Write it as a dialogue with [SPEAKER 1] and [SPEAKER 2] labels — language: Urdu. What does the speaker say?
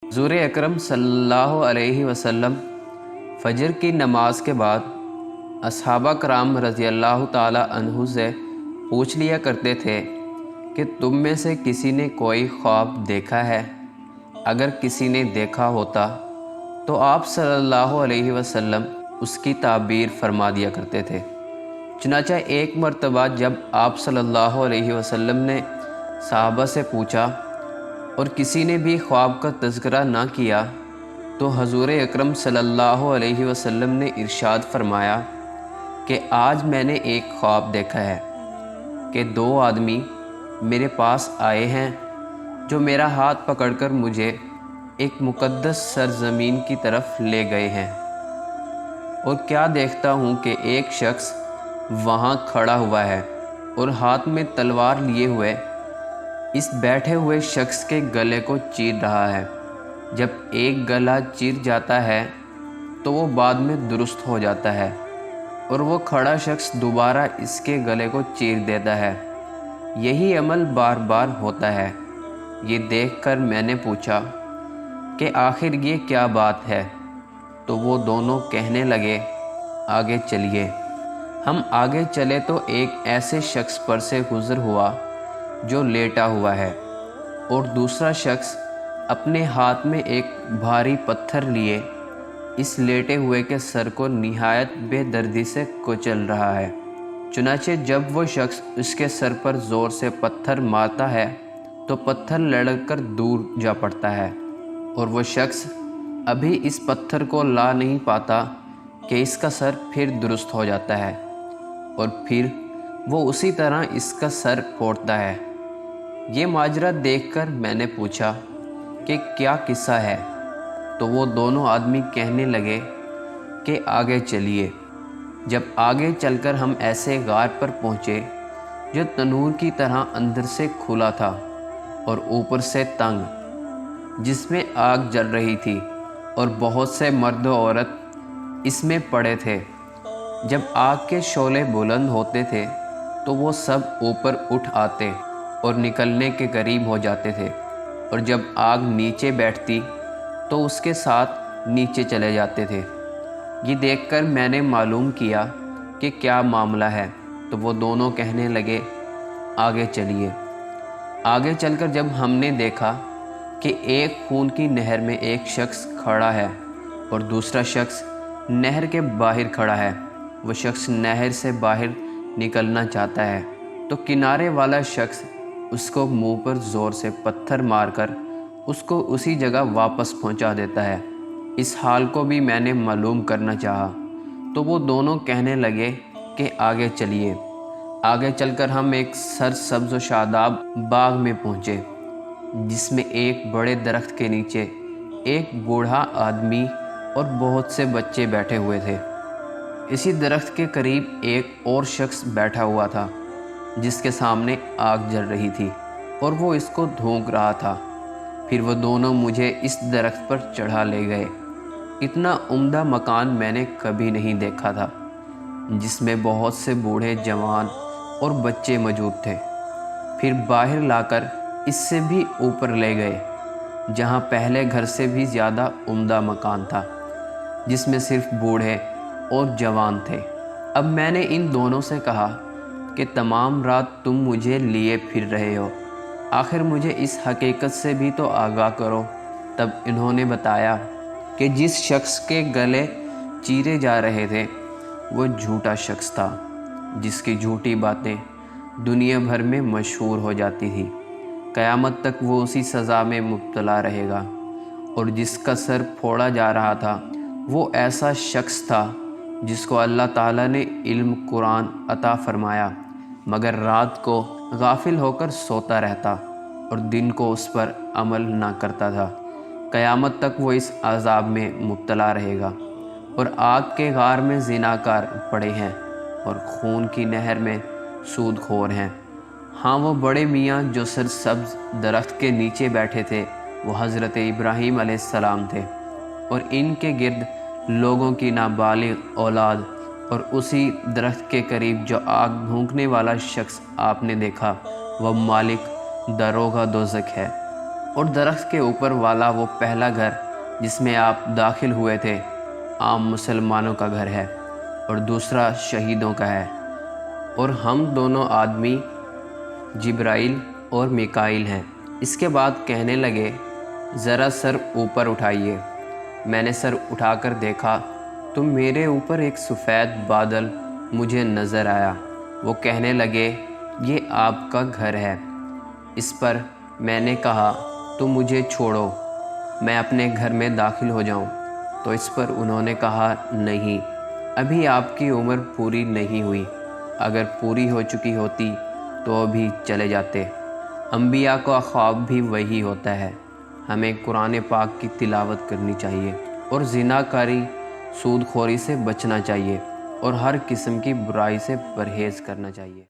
[SPEAKER 1] حضور اکرم صلی اللہ علیہ وسلم فجر کی نماز کے بعد اصحابہ کرام رضی اللہ تعالی عنہ سے پوچھ لیا کرتے تھے کہ تم میں سے کسی نے کوئی خواب دیکھا ہے؟ اگر کسی نے دیکھا ہوتا تو آپ صلی اللہ علیہ وسلم اس کی تعبیر فرما دیا کرتے تھے۔ چنانچہ ایک مرتبہ جب آپ صلی اللہ علیہ وسلم نے صحابہ سے پوچھا اور کسی نے بھی خواب کا تذکرہ نہ کیا تو حضور اکرم صلی اللہ علیہ وسلم نے ارشاد فرمایا کہ آج میں نے ایک خواب دیکھا ہے کہ دو آدمی میرے پاس آئے ہیں جو میرا ہاتھ پکڑ کر مجھے ایک مقدس سرزمین کی طرف لے گئے ہیں، اور کیا دیکھتا ہوں کہ ایک شخص وہاں کھڑا ہوا ہے اور ہاتھ میں تلوار لیے ہوئے اس بیٹھے ہوئے شخص کے گلے کو چیر رہا ہے۔ جب ایک گلا چیر جاتا ہے تو وہ بعد میں درست ہو جاتا ہے اور وہ کھڑا شخص دوبارہ اس کے گلے کو چیر دیتا ہے۔ یہی عمل بار بار ہوتا ہے۔ یہ دیکھ کر میں نے پوچھا کہ آخر یہ کیا بات ہے؟ تو وہ دونوں کہنے لگے آگے چلیے۔ ہم آگے چلے تو ایک ایسے شخص پر سے گزر ہوا جو لیٹا ہوا ہے، اور دوسرا شخص اپنے ہاتھ میں ایک بھاری پتھر لیے اس لیٹے ہوئے کے سر کو نہایت بے دردی سے کچل رہا ہے۔ چنانچہ جب وہ شخص اس کے سر پر زور سے پتھر مارتا ہے تو پتھر لڑک کر دور جا پڑتا ہے، اور وہ شخص ابھی اس پتھر کو لا نہیں پاتا کہ اس کا سر پھر درست ہو جاتا ہے، اور پھر وہ اسی طرح اس کا سر پھوڑتا ہے۔ یہ ماجرا دیکھ کر میں نے پوچھا کہ کیا قصہ ہے؟ تو وہ دونوں آدمی کہنے لگے کہ آگے چلیے۔ جب آگے چل کر ہم ایسے غار پر پہنچے جو تنور کی طرح اندر سے کھلا تھا اور اوپر سے تنگ، جس میں آگ جل رہی تھی، اور بہت سے مرد و عورت اس میں پڑے تھے۔ جب آگ کے شعلے بلند ہوتے تھے تو وہ سب اوپر اٹھ آتے اور نکلنے کے قریب ہو جاتے تھے، اور جب آگ نیچے بیٹھتی تو اس کے ساتھ نیچے چلے جاتے تھے۔ یہ دیکھ کر میں نے معلوم کیا کہ کیا معاملہ ہے، تو وہ دونوں کہنے لگے آگے چلیے۔ آگے چل کر جب ہم نے دیکھا کہ ایک خون کی نہر میں ایک شخص کھڑا ہے اور دوسرا شخص نہر کے باہر کھڑا ہے۔ وہ شخص نہر سے باہر نکلنا چاہتا ہے تو کنارے والا شخص اس کو منہ پر زور سے پتھر مار کر اس کو اسی جگہ واپس پہنچا دیتا ہے۔ اس حال کو بھی میں نے معلوم کرنا چاہا، تو وہ دونوں کہنے لگے کہ آگے چلیے۔ آگے چل کر ہم ایک سرسبز و شاداب باغ میں پہنچے، جس میں ایک بڑے درخت کے نیچے ایک بوڑھا آدمی اور بہت سے بچے بیٹھے ہوئے تھے۔ اسی درخت کے قریب ایک اور شخص بیٹھا ہوا تھا جس کے سامنے آگ جل رہی تھی اور وہ اس کو دھونک رہا تھا۔ پھر وہ دونوں مجھے اس درخت پر چڑھا لے گئے۔ اتنا عمدہ مکان میں نے کبھی نہیں دیکھا تھا، جس میں بہت سے بوڑھے، جوان اور بچے موجود تھے۔ پھر باہر لا کر اس سے بھی اوپر لے گئے، جہاں پہلے گھر سے بھی زیادہ عمدہ مکان تھا، جس میں صرف بوڑھے اور جوان تھے۔ اب میں نے ان دونوں سے کہا کہ تمام رات تم مجھے لیے پھر رہے ہو، آخر مجھے اس حقیقت سے بھی تو آگاہ کرو۔ تب انہوں نے بتایا کہ جس شخص کے گلے چیرے جا رہے تھے وہ جھوٹا شخص تھا، جس کی جھوٹی باتیں دنیا بھر میں مشہور ہو جاتی تھی۔ قیامت تک وہ اسی سزا میں مبتلا رہے گا۔ اور جس کا سر پھوڑا جا رہا تھا وہ ایسا شخص تھا جس کو اللہ تعالیٰ نے علم قرآن عطا فرمایا، مگر رات کو غافل ہو کر سوتا رہتا اور دن کو اس پر عمل نہ کرتا تھا۔ قیامت تک وہ اس عذاب میں مبتلا رہے گا۔ اور آگ کے غار میں زناکار پڑے ہیں اور خون کی نہر میں سود خور ہیں۔ ہاں، وہ بڑے میاں جو سرسبز درخت کے نیچے بیٹھے تھے وہ حضرت ابراہیم علیہ السلام تھے، اور ان کے گرد لوگوں کی نابالغ اولاد، اور اسی درخت کے قریب جو آگ بھونکنے والا شخص آپ نے دیکھا وہ مالک داروغہ دوزخ ہے، اور درخت کے اوپر والا وہ پہلا گھر جس میں آپ داخل ہوئے تھے عام مسلمانوں کا گھر ہے اور دوسرا شہیدوں کا ہے، اور ہم دونوں آدمی جبرائیل اور میکائیل ہیں۔ اس کے بعد کہنے لگے ذرا سر اوپر اٹھائیے۔ میں نے سر اٹھا کر دیکھا تو میرے اوپر ایک سفید بادل مجھے نظر آیا۔ وہ کہنے لگے یہ آپ کا گھر ہے۔ اس پر میں نے کہا تو مجھے چھوڑو، میں اپنے گھر میں داخل ہو جاؤں۔ تو اس پر انہوں نے کہا نہیں، ابھی آپ کی عمر پوری نہیں ہوئی، اگر پوری ہو چکی ہوتی تو ابھی چلے جاتے۔ انبیاء کا خواب بھی وہی ہوتا ہے۔ ہمیں قرآن پاک کی تلاوت کرنی چاہیے اور زنا کاری، سود خوری سے بچنا چاہیے اور ہر قسم کی برائی سے پرہیز کرنا چاہیے۔